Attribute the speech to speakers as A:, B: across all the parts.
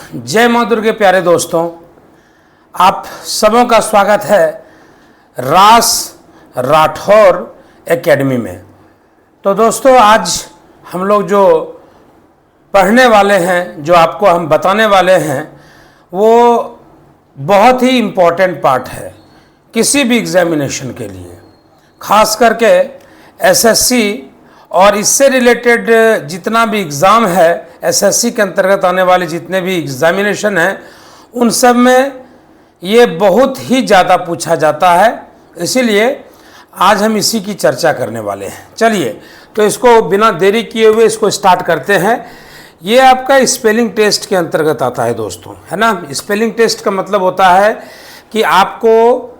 A: जय मां दुर्गे प्यारे दोस्तों, आप सबों का स्वागत है रास राठौर एकेडमी में। तो दोस्तों, आज हम लोग जो पढ़ने वाले हैं, जो आपको हम बताने वाले हैं, वो बहुत ही इम्पोर्टेंट पार्ट है किसी भी एग्जामिनेशन के लिए, खास करके एसएससी और इससे रिलेटेड जितना भी एग्ज़ाम है, एसएससी के अंतर्गत आने वाले जितने भी एग्ज़ामिनेशन हैं, उन सब में ये बहुत ही ज़्यादा पूछा जाता है। इसीलिए आज हम इसी की चर्चा करने वाले हैं। चलिए, तो इसको बिना देरी किए हुए इसको स्टार्ट करते हैं। ये आपका स्पेलिंग टेस्ट के अंतर्गत आता है दोस्तों, है ना। स्पेलिंग टेस्ट का मतलब होता है कि आपको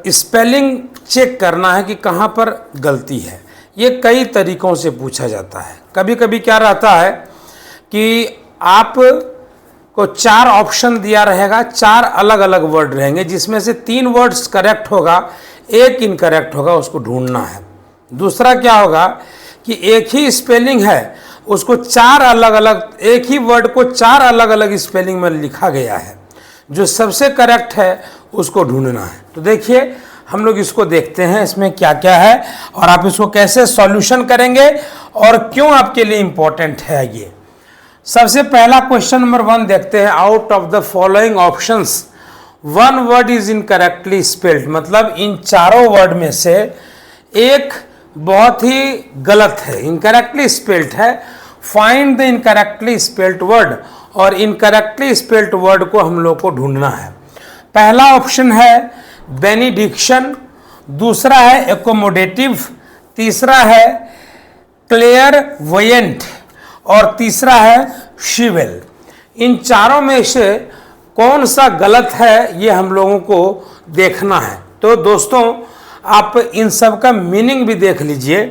A: स्पेलिंग चेक करना है कि कहाँ पर गलती है। ये कई तरीक़ों से पूछा जाता है। कभी कभी क्या रहता है कि आप को 4 ऑप्शन दिया रहेगा, 4 अलग अलग वर्ड रहेंगे, जिसमें से 3 वर्ड्स करेक्ट होगा, 1 इनकरेक्ट होगा, उसको ढूंढना है। दूसरा क्या होगा कि एक ही स्पेलिंग है, उसको 4 अलग अलग, एक ही वर्ड को 4 अलग अलग स्पेलिंग में लिखा गया है, जो सबसे करेक्ट है उसको ढूंढना है। तो देखिए, हम लोग इसको देखते हैं इसमें क्या क्या है और आप इसको कैसे सॉल्यूशन करेंगे और क्यों आपके लिए इंपॉर्टेंट है। ये सबसे पहला क्वेश्चन नंबर 1 देखते हैं। Out of the following options 1 word is incorrectly spelled, मतलब इन चारों वर्ड में से एक बहुत ही गलत है, इनकरेक्टली स्पेल्ड है। Find the incorrectly spelled word, और इनकरेक्टली स्पेल्ड वर्ड को हम लोग को ढूंढना है। पहला ऑप्शन है बेनिडिक्शन, दूसरा है एकोमोडेटिव, तीसरा है क्लेयरवोयेंट और तीसरा है शिवेल। इन चारों में से कौन सा गलत है, ये हम लोगों को देखना है। तो दोस्तों, आप इन सब का मीनिंग भी देख लीजिए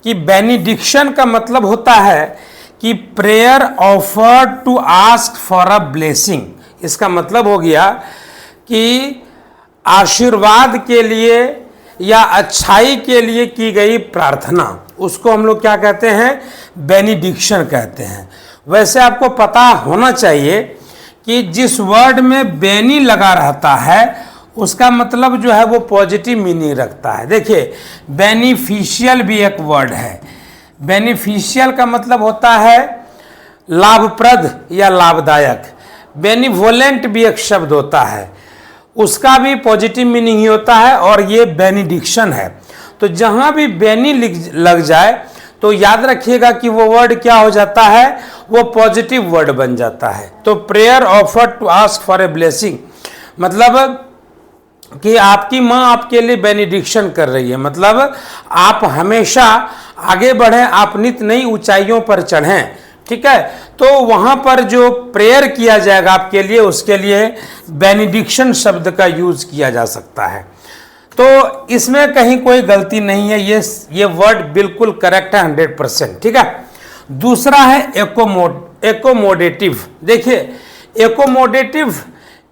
A: कि बेनिडिक्शन का मतलब होता है कि prayer offered to ask for a blessing. इसका मतलब हो गया कि आशीर्वाद के लिए या अच्छाई के लिए की गई प्रार्थना, उसको हम लोग क्या कहते हैं, बेनिडिक्शन कहते हैं। वैसे आपको पता होना चाहिए कि जिस वर्ड में बेनी लगा रहता है उसका मतलब जो है वो पॉजिटिव मीनिंग रखता है। देखिए, बेनिफिशियल भी एक वर्ड है। बेनिफिशियल का मतलब होता है लाभप्रद या लाभदायक। बेनिवोलेंट भी एक शब्द होता है, उसका भी पॉजिटिव मीनिंग ही होता है, और ये बेनिडिक्शन है। तो जहां भी बेनी लग जाए तो याद रखिएगा कि वो वर्ड क्या हो जाता है, वो पॉजिटिव वर्ड बन जाता है। तो prayer offer to ask for a blessing मतलब कि आपकी माँ आपके लिए बेनिडिक्शन कर रही है, मतलब आप हमेशा आगे बढ़ें, आप नित नई ऊंचाइयों पर चढ़ें, ठीक है। तो वहां पर जो प्रेयर किया जाएगा आपके लिए, उसके लिए बेनिडिक्शन शब्द का यूज किया जा सकता है। तो इसमें कहीं कोई गलती नहीं है, ये वर्ड बिल्कुल करेक्ट है 100%, ठीक है। दूसरा है एकोमोडेटिव। देखिए,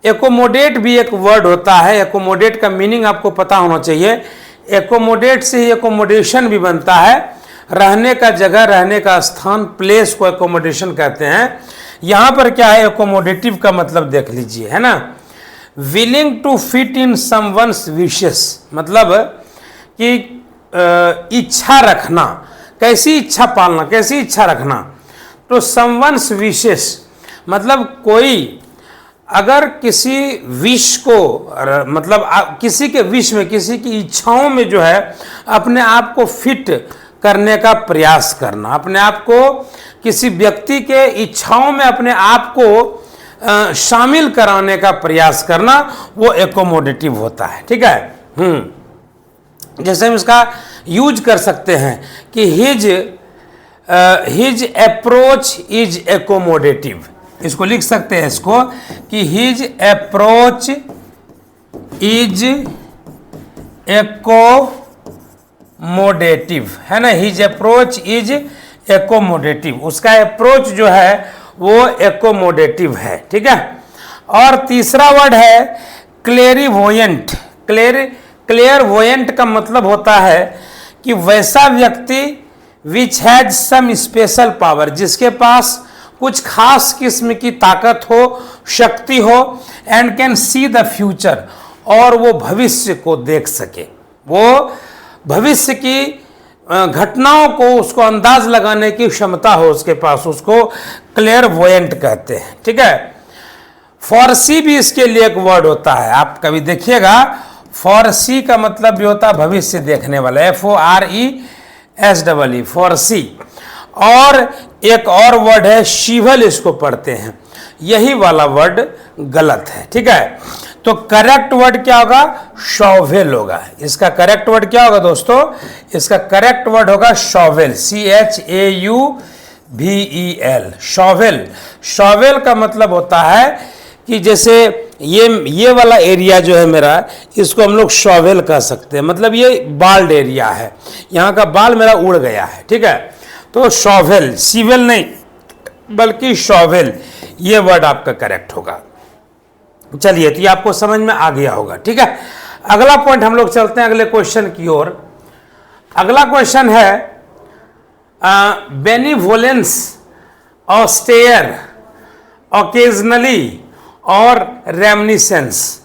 A: एकोमोडेट भी एक वर्ड होता है। एकोमोडेट का मीनिंग आपको पता होना चाहिए। एकोमोडेट से ही एकोमोडेशन भी बनता है, रहने का जगह, रहने का स्थान, प्लेस को एकोमोडेशन कहते हैं। यहां पर क्या है, एकोमोडेटिव का मतलब देख लीजिए, है ना। Willing to fit in someone's wishes, मतलब कि इच्छा रखना, कैसी इच्छा पालना, कैसी इच्छा रखना। तो समवन्स विशेस मतलब कोई अगर किसी विश को, मतलब किसी के विश में, किसी की इच्छाओं में जो है अपने आप को फिट करने का प्रयास करना, अपने आप को किसी व्यक्ति के इच्छाओं में अपने आप को शामिल कराने का प्रयास करना, वो एकोमोडेटिव होता है, ठीक है। जैसे हम इसका यूज कर सकते हैं कि हिज अप्रोच इज एकोमोडेटिव। इसको लिख सकते हैं इसको कि हिज अप्रोच इज एकोमोडेटिव, है ना। हिज अप्रोच इज एकोमोडेटिव, उसका अप्रोच जो है वो एकोमोडेटिव है, ठीक है। और तीसरा वर्ड है क्लेरिवोयेंट। क्लेयरवोयेंट का मतलब होता है कि वैसा व्यक्ति which has some special power, जिसके पास कुछ खास किस्म की ताकत हो, शक्ति हो, and can see the future, और वो भविष्य को देख सके, वो भविष्य की घटनाओं को उसको अंदाज लगाने की क्षमता हो उसके पास, उसको क्लेयरवोयेंट कहते हैं। ठीक है, फॉरसी भी इसके लिए एक वर्ड होता है, आप कभी देखिएगा, फॉरसी का मतलब भी होता है भविष्य देखने वाला, FORESEE, फॉरसी। और एक और वर्ड है शिवल, इसको पढ़ते हैं, यही वाला वर्ड गलत है। ठीक है, तो करेक्ट वर्ड क्या होगा? शॉवेल होगा। इसका करेक्ट वर्ड क्या होगा दोस्तों? इसका करेक्ट वर्ड होगा शॉवेल, CHAUVEL, शॉवेल। शॉवेल का मतलब होता है कि जैसे ये वाला एरिया जो है मेरा, इसको हम लोग शॉवेल कह सकते हैं, मतलब ये बाल्ड एरिया है, यहाँ का बाल मेरा उड़ गया है। ठीक है, तो शॉवेल, सीवेल नहीं बल्कि शॉवेल, ये वर्ड आपका करेक्ट होगा। चलिए, तो ये आपको समझ में आ गया होगा। ठीक है, अगला पॉइंट हम लोग चलते हैं अगले क्वेश्चन की ओर। अगला क्वेश्चन है बेनिवोलेंस, ऑस्टेयर, ओकेजनली और रेमनिसेंस।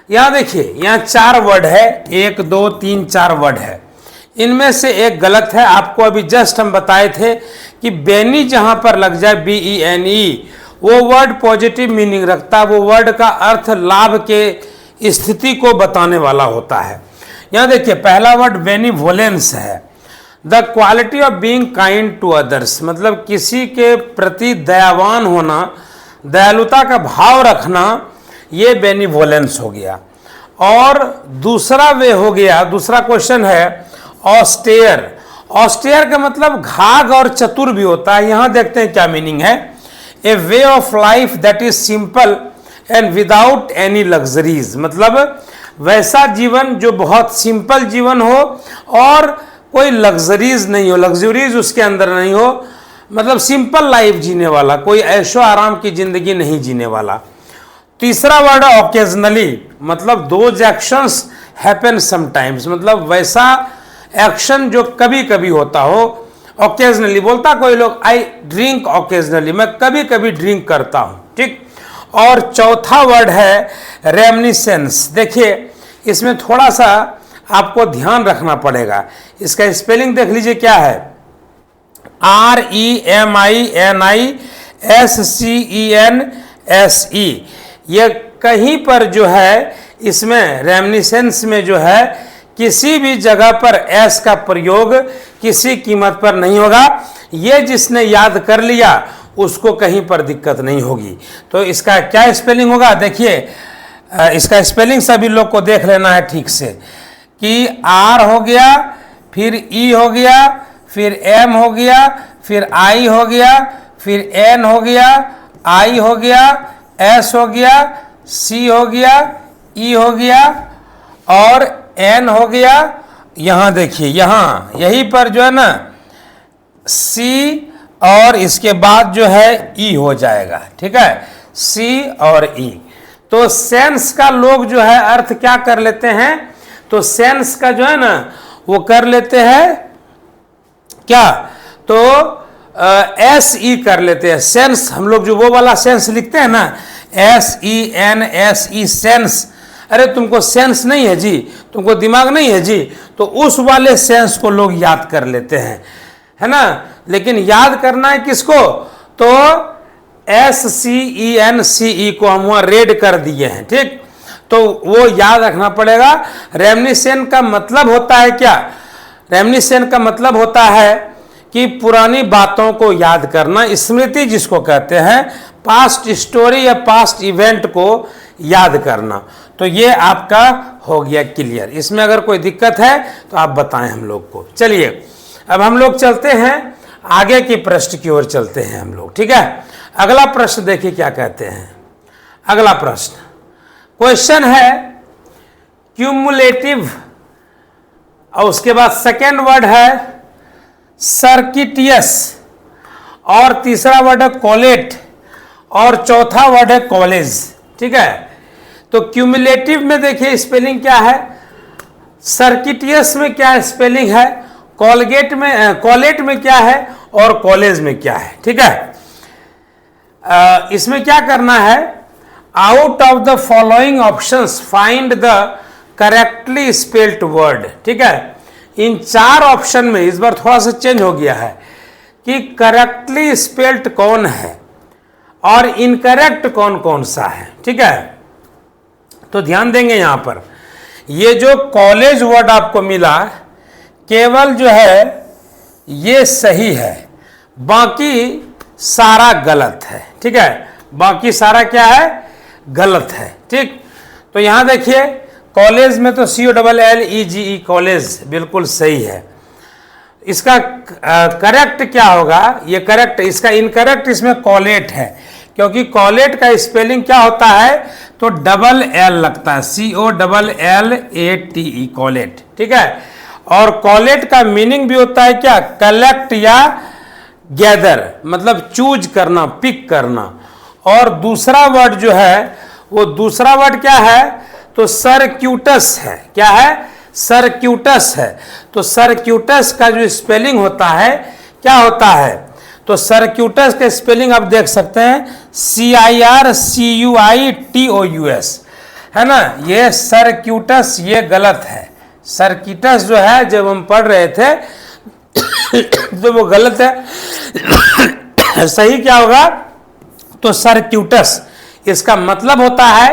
A: यहां देखिए, यहाँ 4 वर्ड है, 1 2 3 4 वर्ड है, इनमें से एक गलत है। आपको अभी जस्ट हम बताए थे कि बेनी जहां पर लग जाए, BENE, वो वर्ड पॉजिटिव मीनिंग रखता है, वो वर्ड का अर्थ लाभ के स्थिति को बताने वाला होता है। यहां देखिए, पहला वर्ड बेनिवोलेंस है, the quality of being kind to others, मतलब किसी के प्रति दयावान होना, दयालुता का भाव रखना, ये बेनिवोलेंस हो गया। और दूसरा वे हो गया, दूसरा क्वेश्चन है ऑस्टेयर। ऑस्टेयर का मतलब घाघ और चतुर भी होता है। यहां देखते हैं क्या मीनिंग है, a way of life that is simple and without any luxuries, मतलब वैसा जीवन जो बहुत सिंपल जीवन हो और कोई लग्जरीज नहीं हो, लग्जरीज उसके अंदर नहीं हो, मतलब सिंपल लाइफ जीने वाला, कोई ऐशो आराम की जिंदगी नहीं जीने वाला। तीसरा वर्ड है ओकेजनली, मतलब दोज एक्शंस हैपन समटाइम्स, मतलब वैसा एक्शन जो कभी कभी होता हो। ओकेजनली बोलता कोई लोग, आई ड्रिंक ओकेजनली, मैं कभी कभी ड्रिंक करता हूं। ठीक, और चौथा वर्ड है रेमनिसेंस। देखिए, इसमें थोड़ा सा आपको ध्यान रखना पड़ेगा, इसका स्पेलिंग देख लीजिए क्या है, REMINISCENSE। ये कहीं पर जो है, इसमें रेमनिसेंस में जो है, किसी भी जगह पर एस का प्रयोग किसी कीमत पर नहीं होगा। ये जिसने याद कर लिया उसको कहीं पर दिक्कत नहीं होगी। तो इसका क्या स्पेलिंग होगा? देखिए, इसका स्पेलिंग सभी लोग को देख लेना है ठीक से, कि R हो गया, फिर E हो गया, फिर M हो गया, फिर I हो गया, फिर N हो गया, I हो गया, S हो गया, C हो गया, E हो गया और N हो गया। यहां देखिए, यहां यहीं पर जो है ना C, और इसके बाद जो है E हो जाएगा। ठीक है, C और E। तो सेंस का लोग जो है अर्थ क्या कर लेते हैं, तो सेंस का जो है ना वो कर लेते हैं क्या, तो SE कर लेते हैं। सेंस हम लोग जो वो वाला सेंस लिखते हैं ना, SENSE, सेंस। अरे तुमको सेंस नहीं है जी, तुमको दिमाग नहीं है जी, तो उस वाले सेंस को लोग याद कर लेते हैं, है ना। लेकिन याद करना है किसको, तो SCENCE को हम वहां रेड कर दिए हैं। ठीक, तो वो याद रखना पड़ेगा। रेमनिसेंट का मतलब होता है क्या, रेमनिसेंट का मतलब होता है कि पुरानी बातों को याद करना, स्मृति जिसको कहते हैं, पास्ट स्टोरी या पास्ट इवेंट को याद करना। तो ये आपका हो गया क्लियर। इसमें अगर कोई दिक्कत है तो आप बताएं हम लोग को। चलिए, अब हम लोग चलते हैं आगे की प्रश्न की ओर चलते हैं हम लोग। ठीक है, अगला प्रश्न देखिए क्या कहते हैं। अगला प्रश्न, क्वेश्चन है क्यूमुलेटिव, और उसके बाद सेकेंड वर्ड है सर्किटियस, और तीसरा वर्ड है कॉलेट, और चौथा वर्ड है कॉलेज। ठीक है, तो क्यूमुलेटिव में देखिए स्पेलिंग क्या है, सर्किटियस में क्या स्पेलिंग है, कॉलेट में क्या है, और कॉलेज में क्या है। ठीक है, इसमें क्या करना है, out of the following options find the correctly spelled word. ठीक है, इन 4 ऑप्शन में इस बार थोड़ा सा चेंज हो गया है कि करेक्टली स्पेल्ड कौन है और इनकरेक्ट कौन कौन सा है। ठीक है, तो ध्यान देंगे यहां पर, ये जो कॉलेज वर्ड आपको मिला केवल जो है ये सही है, बाकी सारा गलत है। ठीक है, बाकी सारा क्या है, गलत है। ठीक, तो यहां देखिए कॉलेज में तो COLLEGE कॉलेज बिल्कुल सही है। इसका करेक्ट क्या होगा, ये करेक्ट, इसका इनकरेक्ट इसमें कॉलेट है, क्योंकि कॉलेट का स्पेलिंग क्या होता है, तो डबल एल लगता है, COLLATE कॉलेट। ठीक है, और कॉलेट का मीनिंग भी होता है क्या, कलेक्ट या गैदर, मतलब चूज करना, पिक करना। और दूसरा वर्ड जो है वो दूसरा वर्ड क्या है, तो सर्क्यूटस है। क्या है, सर्क्यूटस है। तो सर्क्यूटस का जो स्पेलिंग होता है क्या होता है, तो सर्क्यूटस के स्पेलिंग आप देख सकते हैं CIRCUITOUS है ना, ये सर्क्यूटस ये गलत है। सर्किटस जो है जब हम पढ़ रहे थे तो वो गलत है। सही क्या होगा, तो सर्क्यूटस, इसका मतलब होता है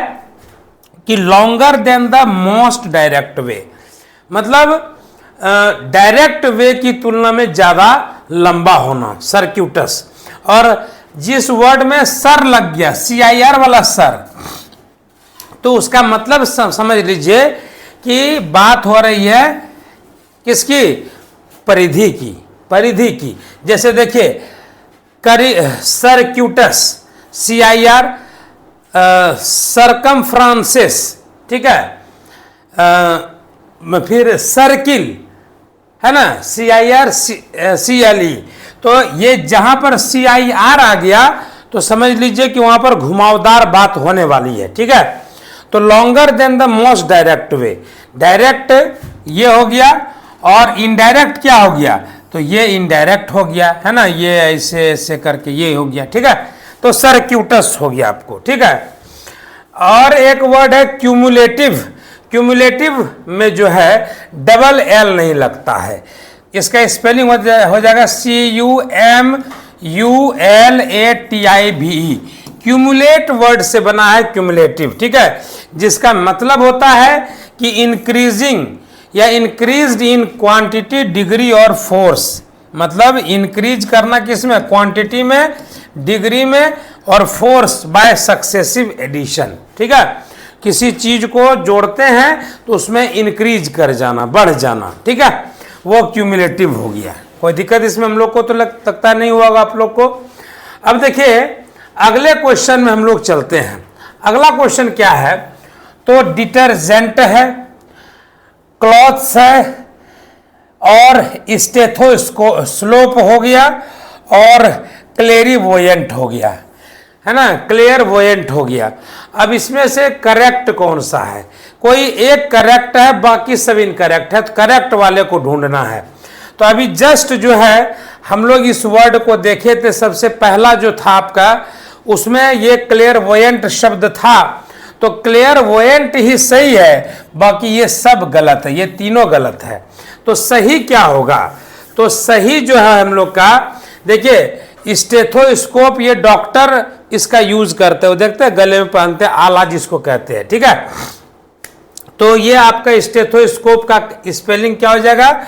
A: कि longer than the most direct way, मतलब डायरेक्ट वे की तुलना में ज्यादा लंबा होना, सर्क्यूटस। और जिस वर्ड में सर लग गया, CIR वाला सर, तो उसका मतलब समझ लीजिए कि बात हो रही है किसकी, परिधि की, परिधि की। जैसे देखिए सर्क्यूटस, CIR, सरकमफ्रांसिस, ठीक है, फिर सर्किल है ना, CIRCLE। तो ये जहां पर CIR आ गया तो समझ लीजिए कि वहां पर घुमावदार बात होने वाली है। ठीक है, तो longer than the most direct way, direct ये हो गया, और इनडायरेक्ट क्या हो गया, तो ये इनडायरेक्ट हो गया है ना, ये ऐसे ऐसे करके ये हो गया। ठीक है, तो सर्क्यूटस हो गया आपको। ठीक है, और एक वर्ड है क्यूमुलेटिव। क्यूमुलेटिव में जो है डबल एल नहीं लगता है, इसका स्पेलिंग हो जाएगा CUMULATIVE। क्यूमुलेट वर्ड से बना है क्यूमुलेटिव। ठीक है, जिसका मतलब होता है कि इंक्रीजिंग या इंक्रीज्ड इन क्वांटिटी, डिग्री और फोर्स, मतलब इंक्रीज करना किसमें, क्वांटिटी में, डिग्री में, और फोर्स बाय सक्सेसिव एडिशन। ठीक है, किसी चीज को जोड़ते हैं तो उसमें इंक्रीज कर जाना, बढ़ जाना। ठीक है, वो क्यूमुलेटिव हो गया। कोई दिक्कत इसमें हम लोग को तो लगता नहीं हुआ आप लोग को। अब देखिए अगले क्वेश्चन में हम लोग चलते हैं। अगला क्वेश्चन क्या है, तो डिटर्जेंट है, क्लॉथ्स है, और स्टेथोस्कोप हो गया, और क्लेरिवोयेंट हो गया, है ना, क्लेयरवोयेंट हो गया। अब इसमें से करेक्ट कौन सा है, कोई एक करेक्ट है, बाकी सब इनकरेक्ट है, तो करेक्ट वाले को ढूंढना है। तो अभी जस्ट जो है हम लोग इस वर्ड को देखे थे, सबसे पहला जो था आपका, उसमें ये क्लेयरवोयेंट शब्द था, तो क्लेयरवोयेंट ही सही है, बाकी ये सब गलत है, ये तीनों गलत है। तो सही क्या होगा, तो सही जो है हम लोग का, देखिए स्टेथोस्कोप ये डॉक्टर इसका यूज करते हो, देखते हैं गले में पहनते हैं, आला जिसको कहते हैं। ठीक है, तो ये आपका स्टेथोस्कोप का स्पेलिंग क्या हो जाएगा,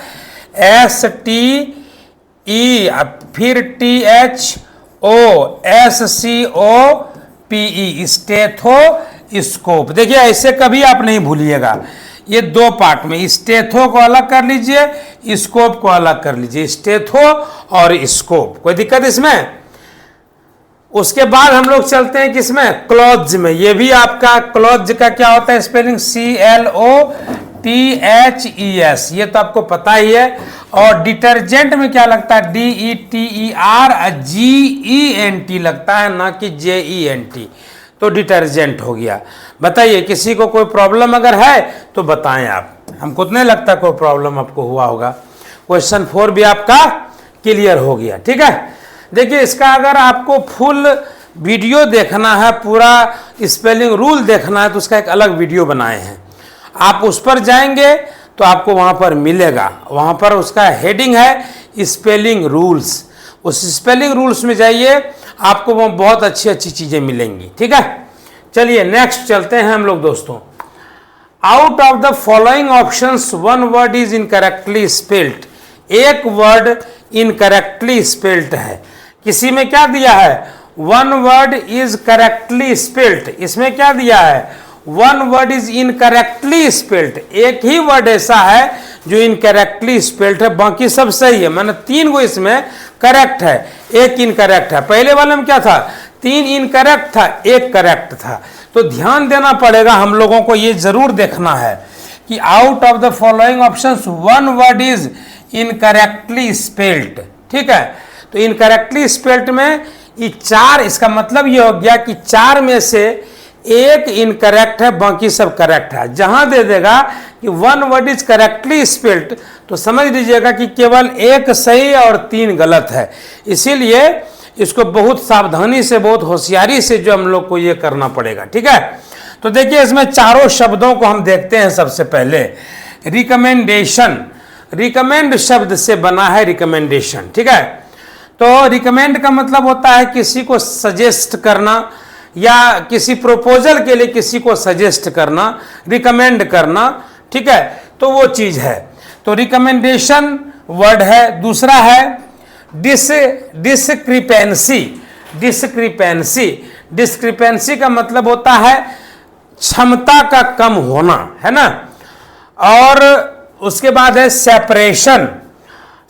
A: STE, फिर THOSCOPE, स्टेथोस्कोप। देखिए ऐसे कभी आप नहीं भूलिएगा, ये दो पार्ट में, स्टेथो को अलग कर लीजिए, स्कोप को अलग कर लीजिए, स्टेथो और स्कोप। कोई दिक्कत इसमें। उसके बाद हम लोग चलते हैं किसमें, क्लॉथ्स में। ये भी आपका क्लॉथ्स का क्या होता है स्पेलिंग, CLOTHES, ये तो आपको पता ही है। और डिटर्जेंट में क्या लगता है, DETERGENT लगता है, ना कि JENT। तो डिटर्जेंट हो गया। बताइए किसी को कोई प्रॉब्लम अगर है तो बताएं आप, हमको तो नहीं लगता कोई प्रॉब्लम आपको हुआ होगा। क्वेश्चन 4 भी आपका क्लियर हो गया। ठीक है, देखिए इसका अगर आपको फुल वीडियो देखना है, पूरा स्पेलिंग रूल देखना है, तो उसका एक अलग वीडियो बनाए हैं। आप उस पर जाएंगे तो आपको वहाँ पर मिलेगा, वहाँ पर उसका हेडिंग है स्पेलिंग रूल्स। उस स्पेलिंग रूल्स में जाइए, आपको वहाँ बहुत अच्छी अच्छी चीज़ें मिलेंगी। ठीक है, चलिए नेक्स्ट चलते हैं हम लोग दोस्तों। Out of the following options one word is incorrectly spelled. एक वर्ड इनकरेक्टली स्पेल्ड है। किसी में क्या दिया है? One word is correctly spelled. इसमें क्या दिया है? One word is incorrectly spelled. एक ही वर्ड ऐसा है जो इनकरेक्टली स्पेल्ड है, बाकी सब सही है। मैंने 3 गो इसमें करेक्ट है, एक इनकरेक्ट है। पहले वाले में क्या था? 3 इनकरेक्ट था, 1 करेक्ट था। तो ध्यान देना पड़ेगा हम लोगों को, ये जरूर देखना है कि out of the following options one word is incorrectly spelled. ठीक है, तो इनकरेक्टली स्पेल्ड में ये 4, इसका मतलब ये हो गया कि 4 में से 1 इनकरेक्ट है, बाकी सब करेक्ट है। जहां दे देगा कि one word is correctly spelled, तो समझ लीजिएगा कि केवल 1 सही और 3 गलत है। इसीलिए इसको बहुत सावधानी से, बहुत होशियारी से जो हम लोग को ये करना पड़ेगा। ठीक है, तो देखिए इसमें चारों शब्दों को हम देखते हैं। सबसे पहले रिकमेंडेशन। रिकमेंड शब्द से बना है रिकमेंडेशन। ठीक है, तो रिकमेंड का मतलब होता है किसी को सजेस्ट करना, या किसी प्रपोजल के लिए किसी को सजेस्ट करना, रिकमेंड करना। ठीक है, तो वो चीज है। तो रिकमेंडेशन वर्ड है। दूसरा है डिस्क्रिपेंसी। डिस्क्रिपेंसी, डिस्क्रिपेंसी का मतलब होता है क्षमता का कम होना, है ना। और उसके बाद है सेपरेशन।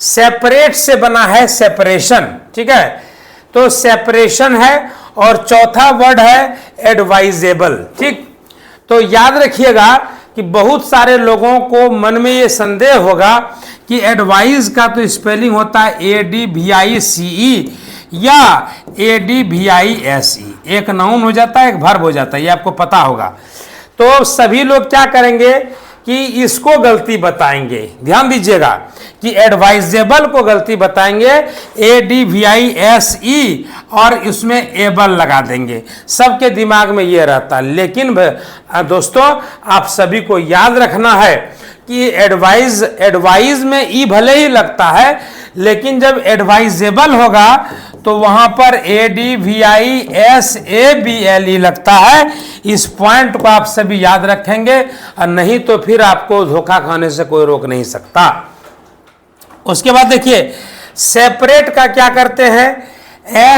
A: सेपरेट से बना है सेपरेशन। ठीक है, तो सेपरेशन है। और चौथा वर्ड है एडवाइजेबल। ठीक, तो याद रखिएगा कि बहुत सारे लोगों को मन में ये संदेह होगा कि एडवाइस का तो स्पेलिंग होता है ADVICE या ADVISE। एक नाउन हो जाता है, एक वर्ब हो जाता है, ये आपको पता होगा। तो सभी लोग क्या करेंगे कि इसको गलती बताएंगे। ध्यान दीजिएगा कि एडवाइजेबल को गलती बताएंगे ADVISE और इसमें एबल लगा देंगे। सबके दिमाग में ये रहता है। लेकिन दोस्तों, आप सभी को याद रखना है कि एडवाइज में ई भले ही लगता है, लेकिन जब एडवाइजेबल होगा तो वहां पर ADVISABLE लगता है। इस पॉइंट को आप सभी याद रखेंगे, और नहीं तो फिर आपको धोखा खाने से कोई रोक नहीं सकता। उसके बाद देखिए सेपरेट का क्या करते हैं?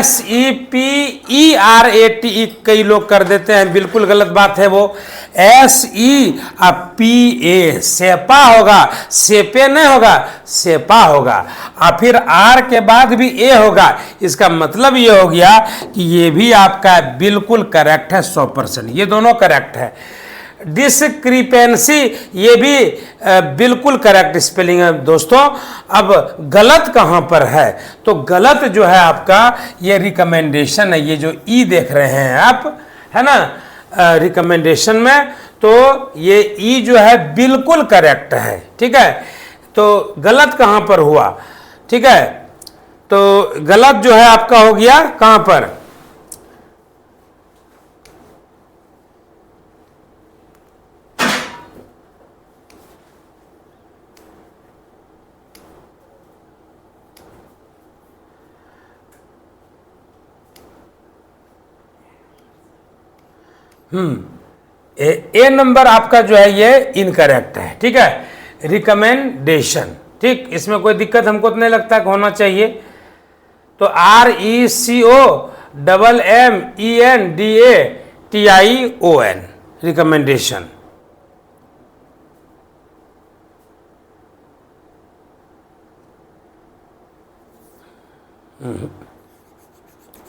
A: SEPERATE कई लोग कर देते हैं, बिल्कुल गलत बात है वो। SEPA सेपा होगा, सेपे नहीं होगा, सेपा और फिर R के बाद भी A होगा। इसका मतलब ये हो गया कि ये भी आपका बिल्कुल करेक्ट है, 100%। ये दोनों करेक्ट है। डिस्क्रिपेंसी, ये भी बिल्कुल करेक्ट स्पेलिंग है दोस्तों। अब गलत कहाँ पर है? तो गलत जो है आपका ये रिकमेंडेशन है। ये जो ई देख रहे हैं आप, है ना, रिकमेंडेशन में, तो ये ई जो है बिल्कुल करेक्ट है। ठीक है, तो गलत कहाँ पर हुआ? ठीक है, तो गलत जो है आपका हो गया कहाँ पर? ए नंबर आपका जो है ये इनकरेक्ट है। ठीक है, रिकमेंडेशन। ठीक, इसमें कोई दिक्कत हमको तो नहीं लगता कि होना चाहिए। तो RECOMMENDATION रिकमेंडेशन।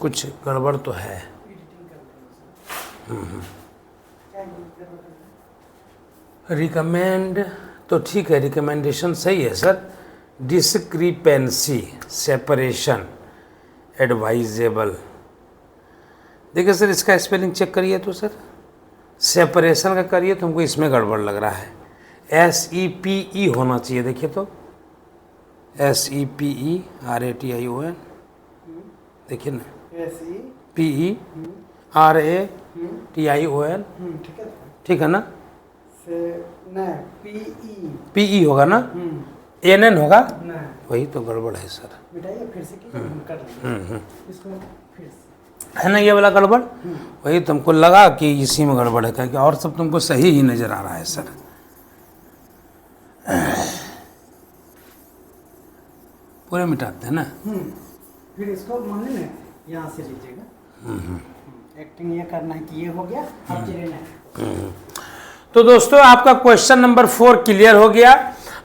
A: कुछ गड़बड़ तो है। रिकमेंड तो ठीक है, रिकमेंडेशन सही है सर। Discrepancy, separation, advisable. देखिए सर, इसका स्पेलिंग चेक करिए तो सर, सेपरेशन का करिए तो हमको इसमें गड़बड़ लग रहा है। SEPE होना चाहिए। देखिए तो SEPERATION, देखिए ना, PERATION, ठीक है ना? PE होगा ना? ANN होगा? वही तो गड़बड़ है सर, है ना? ये वाला गड़बड़, वही तुमको लगा कि इसी में गड़बड़ है, क्योंकि और सब तुमको सही ही नजर आ रहा है सर। पूरे मिटाते हैं ना?
B: फिर इसको मान लें यहाँ से लीजिएगा, एक्टिंग ये करना है कि ये हो गया, अब चलेना है।
A: तो दोस्तों आपका क्वेश्चन नंबर 4 क्लियर हो गया।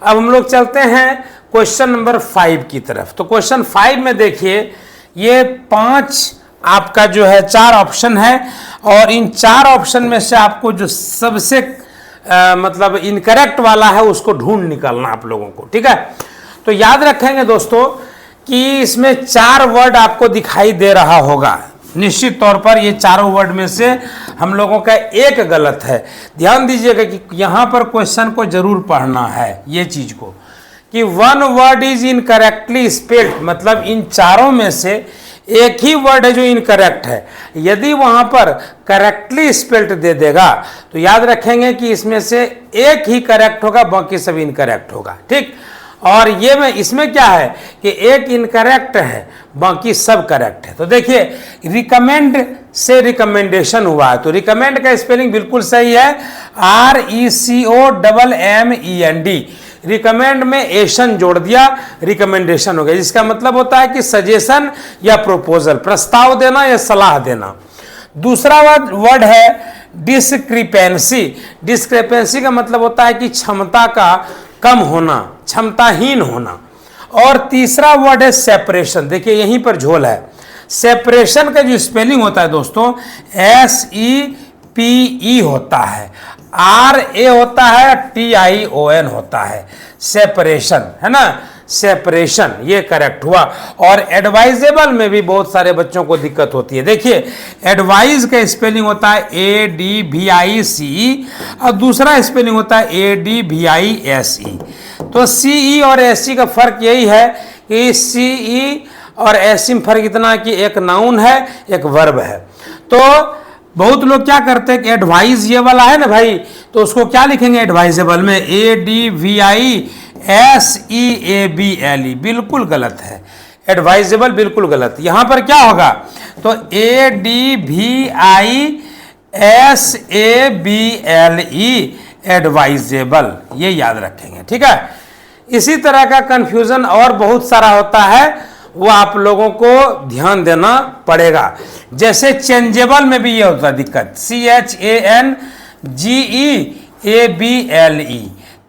A: अब हम लोग चलते हैं क्वेश्चन नंबर 5 की तरफ। तो क्वेश्चन 5 में देखिए, ये 5 आपका जो है 4 ऑप्शन है, और इन 4 ऑप्शन में से आपको जो सबसे मतलब इनकरेक्ट वाला है उसको ढूंढ निकालना आप लोगों को, ठीक है? तो याद रखेंगे दोस्तों कि इसमें 4 वर्ड आपको दिखाई दे रहा होगा। निश्चित तौर पर ये चारों वर्ड में से हम लोगों का एक गलत है। ध्यान दीजिएगा कि यहाँ पर क्वेश्चन को जरूर पढ़ना है, ये चीज को, कि 1 वर्ड इज इनकरेक्टली स्पेल्ड, मतलब इन चारों में से एक ही वर्ड है जो इनकरेक्ट है। यदि वहां पर करेक्टली स्पेल्ड दे देगा तो याद रखेंगे कि इसमें से एक ही करेक्ट होगा, बाकी सब इनकरेक्ट होगा, ठीक? और ये में इसमें क्या है कि एक इनकरेक्ट है, बाकी सब करेक्ट है। तो देखिए, रिकमेंड से रिकमेंडेशन हुआ है, तो रिकमेंड का स्पेलिंग बिल्कुल सही है, RECOMMEND। रिकमेंड में एशन जोड़ दिया, रिकमेंडेशन हो गया, जिसका मतलब होता है कि सजेशन या प्रोपोजल, प्रस्ताव देना या सलाह देना। दूसरा वर्ड है डिस्क्रिपेंसी। डिस्क्रिपेंसी का मतलब होता है कि क्षमता का कम होना, क्षमताहीन होना। और तीसरा वर्ड है सेपरेशन। देखिए यहीं पर झोल है। सेपरेशन का जो स्पेलिंग होता है दोस्तों, SEPE होता है, RA होता है, TION होता है, सेपरेशन, है ना? सेपरेशन, ये करेक्ट हुआ। और एडवाइजेबल में भी बहुत सारे बच्चों को दिक्कत होती है। देखिए, एडवाइज का स्पेलिंग होता है ADVICE, और दूसरा स्पेलिंग होता है ADVISE। तो CE और SE का फर्क यही है कि CE और SE में फर्क इतना कि एक नाउन है, एक वर्ब है। तो बहुत लोग क्या करते हैं कि एडवाइस ये वाला है ना भाई, तो उसको क्या लिखेंगे एडवाइजेबल में, ADVISEABLE, बिल्कुल गलत है। एडवाइजेबल बिल्कुल गलत। यहां पर क्या होगा, तो ADVISABLE, एडवाइजेबल, ये याद रखेंगे, ठीक है? इसी तरह का कंफ्यूजन और बहुत सारा होता है, वो आप लोगों को ध्यान देना पड़ेगा। जैसे चेंजेबल में भी ये होता है दिक्कत, CHANGEABLE,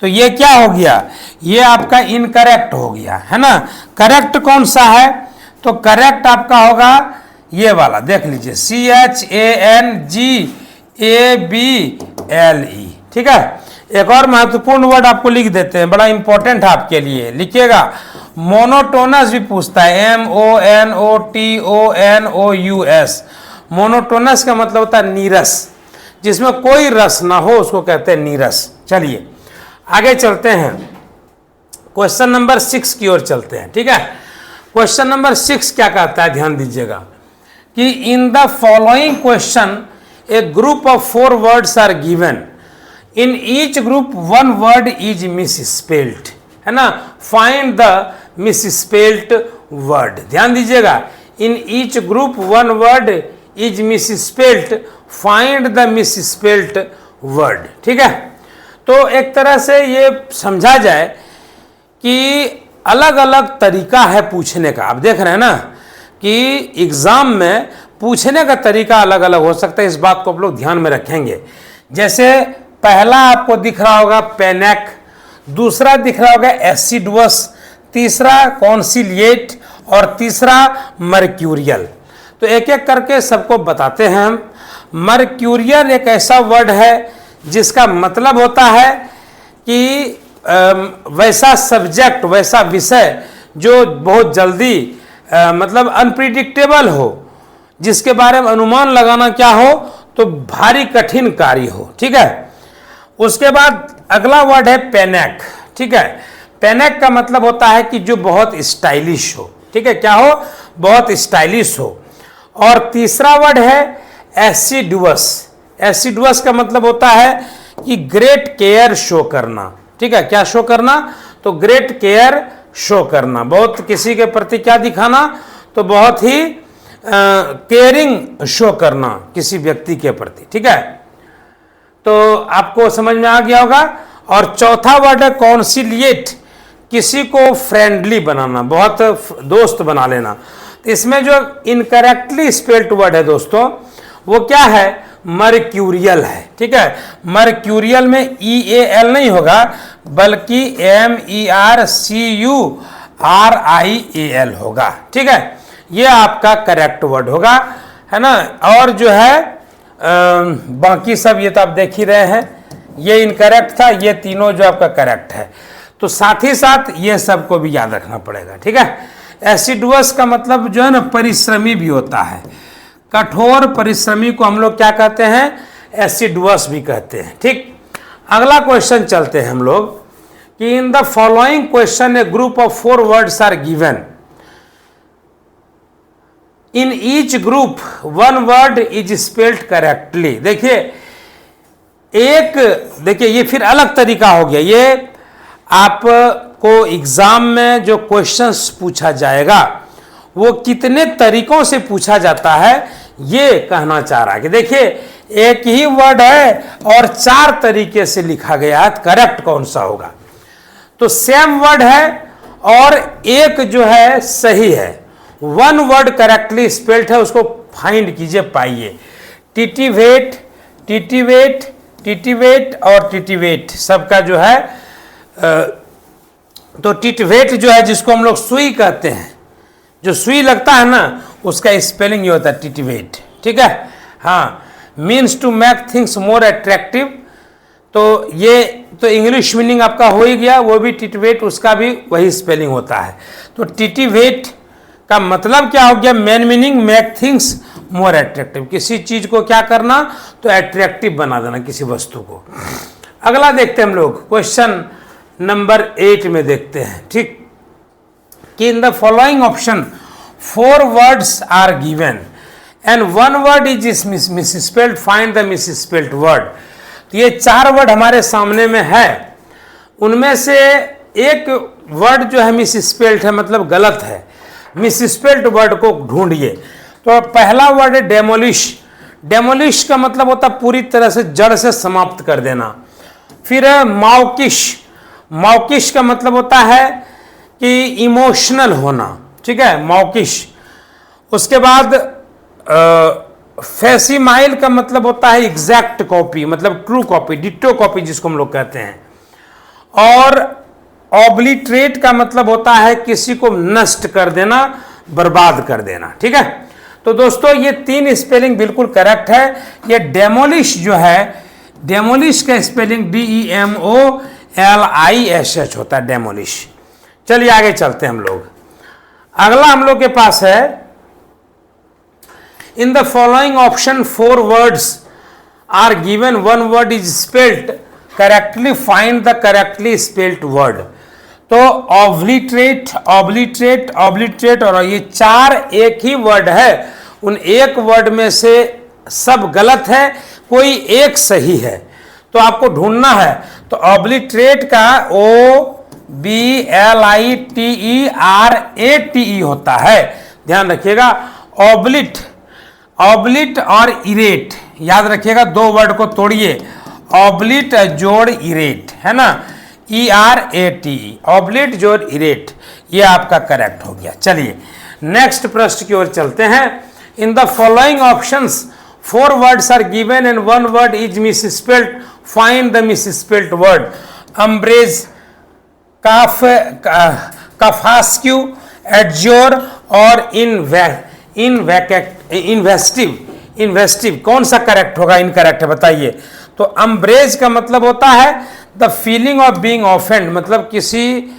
A: तो ये क्या हो गया, ये आपका इनकरेक्ट हो गया, है ना? करेक्ट कौन सा है, तो करेक्ट आपका होगा ये वाला, देख लीजिए, CHANGABLE, ठीक है? एक और महत्वपूर्ण वर्ड आपको लिख देते हैं, बड़ा इंपॉर्टेंट है आपके लिए, लिखिएगा। मोनोटोनस भी पूछता है, MONOTONOUS। मोनोटोनस का मतलब होता है नीरस, जिसमें कोई रस ना हो उसको कहते हैं नीरस। चलिए आगे चलते हैं, क्वेश्चन नंबर 6 की ओर चलते हैं, ठीक है? क्वेश्चन नंबर 6 क्या कहता है, ध्यान दीजिएगा कि in the following question a group of 4 words are given, in each group 1 word is misspelled, है ना? Find the misspelled word. ध्यान दीजिएगा, in each group 1 word is misspelled, find the misspelled word, ठीक है? तो एक तरह से ये समझा जाए कि अलग अलग तरीका है पूछने का। आप देख रहे हैं ना कि एग्जाम में पूछने का तरीका अलग अलग हो सकता है, इस बात को आप लोग ध्यान में रखेंगे। जैसे पहला आपको दिख रहा होगा पेनेक, दूसरा दिख रहा होगा एसिडवस, तीसरा कॉन्सिलिएट, और तीसरा मर्क्यूरियल। तो एक एक करके सबको बताते हैं हम। मर्क्यूरियल एक ऐसा वर्ड है जिसका मतलब होता है कि वैसा सब्जेक्ट, वैसा विषय जो बहुत जल्दी मतलब अनप्रिडिक्टेबल हो, जिसके बारे में अनुमान लगाना क्या हो, तो भारी कठिन कार्य हो, ठीक है? उसके बाद अगला वर्ड है पेनेक, ठीक है? पेनेक का मतलब होता है कि जो बहुत स्टाइलिश हो, ठीक है? क्या हो, बहुत स्टाइलिश हो। और तीसरा वर्ड है एसिडुअस। एसिडुअस का मतलब होता है कि ग्रेट केयर शो करना। ठीक है, क्या शो करना? तो ग्रेट केयर शो करना, बहुत किसी के प्रति क्या दिखाना, तो बहुत ही केयरिंग शो करना किसी व्यक्ति के प्रति। ठीक है, तो आपको समझ में आ गया होगा। और चौथा वर्ड है कॉन्सिलिएट, किसी को फ्रेंडली बनाना, बहुत दोस्त बना लेना। तो इसमें जो इनकरेक्टली स्पेल्ड वर्ड है दोस्तों, वो क्या है? मर्क्यूरियल है। ठीक है, मर्क्यूरियल में EAL नहीं होगा, बल्कि MERCURIAL होगा। ठीक है, ये आपका करेक्ट वर्ड होगा, है ना। और जो है बाकी सब ये तो आप देख ही रहे हैं, ये इनकरेक्ट था, ये तीनों जो आपका करेक्ट है। तो साथ ही साथ ये सबको भी याद रखना पड़ेगा। ठीक है, एसिडुअस का मतलब जो है ना परिश्रमी भी होता है, कठोर परिश्रमी को हम लोग क्या कहते हैं? एसिडुअस भी कहते हैं। ठीक, अगला क्वेश्चन चलते हैं हम लोग कि in the following question a group of 4 words are given, in each group 1 word is spelled correctly. देखिए ये फिर अलग तरीका हो गया। ये आपको एग्जाम में जो क्वेश्चंस पूछा जाएगा वो कितने तरीकों से पूछा जाता है, ये कहना चाह रहा है कि देखिए एक ही वर्ड है और 4 तरीके से लिखा गया है, करेक्ट कौन सा होगा? तो सेम वर्ड है और एक जो है सही है, 1 वर्ड करेक्टली स्पेल्ड है, उसको फाइंड कीजिए, पाइए। टिटिवेट, टिटिवेट, टिटिवेट और टिटिवेट सबका जो है तो टिटिवेट जो है जिसको हम लोग सुई कहते हैं, जो सुई लगता है ना, उसका स्पेलिंग ये होता है टिटिवेट। ठीक है, हाँ। Means to make things more attractive, तो ये तो इंग्लिश मीनिंग आपका हो ही गया, वो भी टिटिवेट, उसका भी वही स्पेलिंग होता है। तो टिटिवेट का मतलब क्या हो गया? Main meaning make things more attractive, किसी चीज को क्या करना, तो अट्रैक्टिव बना देना किसी वस्तु को। अगला देखते हैं हम लोग, क्वेश्चन नंबर 8 में देखते हैं। ठीक, कि in the following option 4 words are given and 1 word is misspelled, find the misspelled word. तो ये 4 वर्ड हमारे सामने में है, उनमें से एक वर्ड जो है मिसस्पेल्ड है, मतलब गलत है। मिसस्पेल्ड वर्ड को ढूंढिए। तो पहला वर्ड है डेमोलिश। डेमोलिश का मतलब होता है पूरी तरह से जड़ से समाप्त कर देना। फिर है माउकिश। माउकिश का मतलब होता है कि इमोशनल होना। ठीक है, माउकिश। उसके बाद फैसिमाइल का मतलब होता है एग्जैक्ट कॉपी, मतलब ट्रू कॉपी, डिट्टो कॉपी जिसको हम लोग कहते हैं। और ऑब्लिटरेट का मतलब होता है किसी को नष्ट कर देना, बर्बाद कर देना। ठीक है, तो दोस्तों ये 3 स्पेलिंग बिल्कुल करेक्ट है। ये डेमोलिश जो है, डेमोलिश का स्पेलिंग DEMOLISH होता है, डेमोलिश। चलिए आगे चलते हैं हम लोग। अगला हम लोग के पास है, in the following option 4 words are given, 1 word is spelled correctly, find the correctly spelled word. तो ऑब्लिटरेट, ऑब्लिटरेट, ऑब्लिटरेट, और ये 4 एक ही वर्ड है। उन एक वर्ड में से सब गलत है, कोई एक सही है, तो आपको ढूंढना है। तो ऑब्लिटरेट का OBLITERATE होता है, ध्यान रखिएगा। ऑब्लिट, ऑब्लिट और इरेट, याद रखिएगा, 2 वर्ड को तोड़िए, ऑब्लिट जोड़ इरेट, है ना, ERATE, ऑब्लिट जोड़ इरेट, ये आपका करेक्ट हो गया। चलिए नेक्स्ट प्रश्न की ओर चलते हैं। In the following options 4 words are given and 1 word is misspelled, find the misspelled word. Umbrage, Kafkaesque, adjure और इन्वेस्टिव। इन्वेस्टिव कौन सा करेक्ट होगा? इनकरेक्ट है, बताइए। तो अम्ब्रेज का मतलब होता है the feeling of being offend, मतलब किसी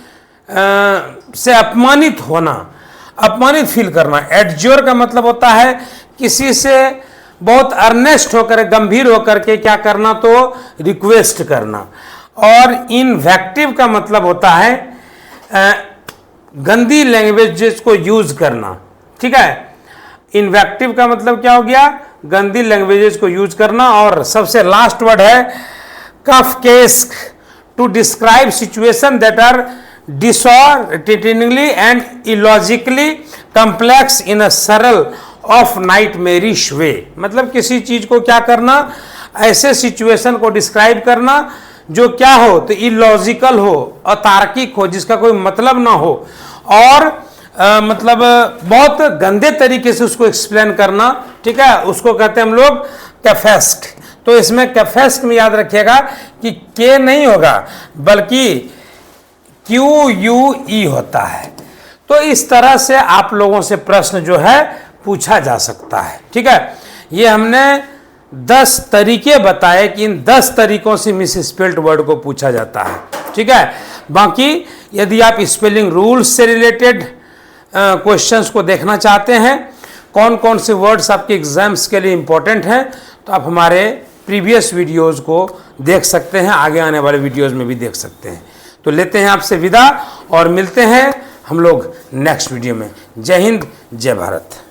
A: से अपमानित होना, अपमानित फील करना। एडज्योर का मतलब होता है किसी से बहुत अर्नेस्ट होकर, गंभीर होकर के क्या करना, तो रिक्वेस्ट करना। और इनवेक्टिव का मतलब होता है गंदी लैंग्वेज को यूज करना। ठीक है, इन्वेक्टिव का मतलब क्या हो गया, गंदी लैंग्वेजेस को यूज करना। और सबसे लास्ट वर्ड है Kafkaesque, to describe situation that are disordinary and illogically complex in a surreal of nightmarish वे। मतलब किसी चीज को क्या करना, ऐसे सिचुएशन को डिस्क्राइब करना जो क्या हो, तो इलॉजिकल हो, अतार्किक हो, जिसका कोई मतलब ना हो, और मतलब बहुत गंदे तरीके से उसको एक्सप्लेन करना। ठीक है, उसको कहते हैं हम लोग कैफेस्ट। तो इसमें कैफेस्ट में याद रखिएगा कि के नहीं होगा बल्कि QUE होता है। तो इस तरह से आप लोगों से प्रश्न जो है पूछा जा सकता है। ठीक है, ये हमने 10 तरीके बताए कि इन 10 तरीकों से मिस स्पेल्ड वर्ड को पूछा जाता है। ठीक है, बाकी यदि आप स्पेलिंग रूल्स से रिलेटेड क्वेश्चंस को देखना चाहते हैं, कौन कौन से वर्ड्स आपके एग्जाम्स के लिए इंपॉर्टेंट हैं, तो आप हमारे प्रीवियस वीडियोस को देख सकते हैं, आगे आने वाले वीडियोस में भी देख सकते हैं। तो लेते हैं आपसे विदा और मिलते हैं हम लोग नेक्स्ट वीडियो में। जय हिंद, जय भारत।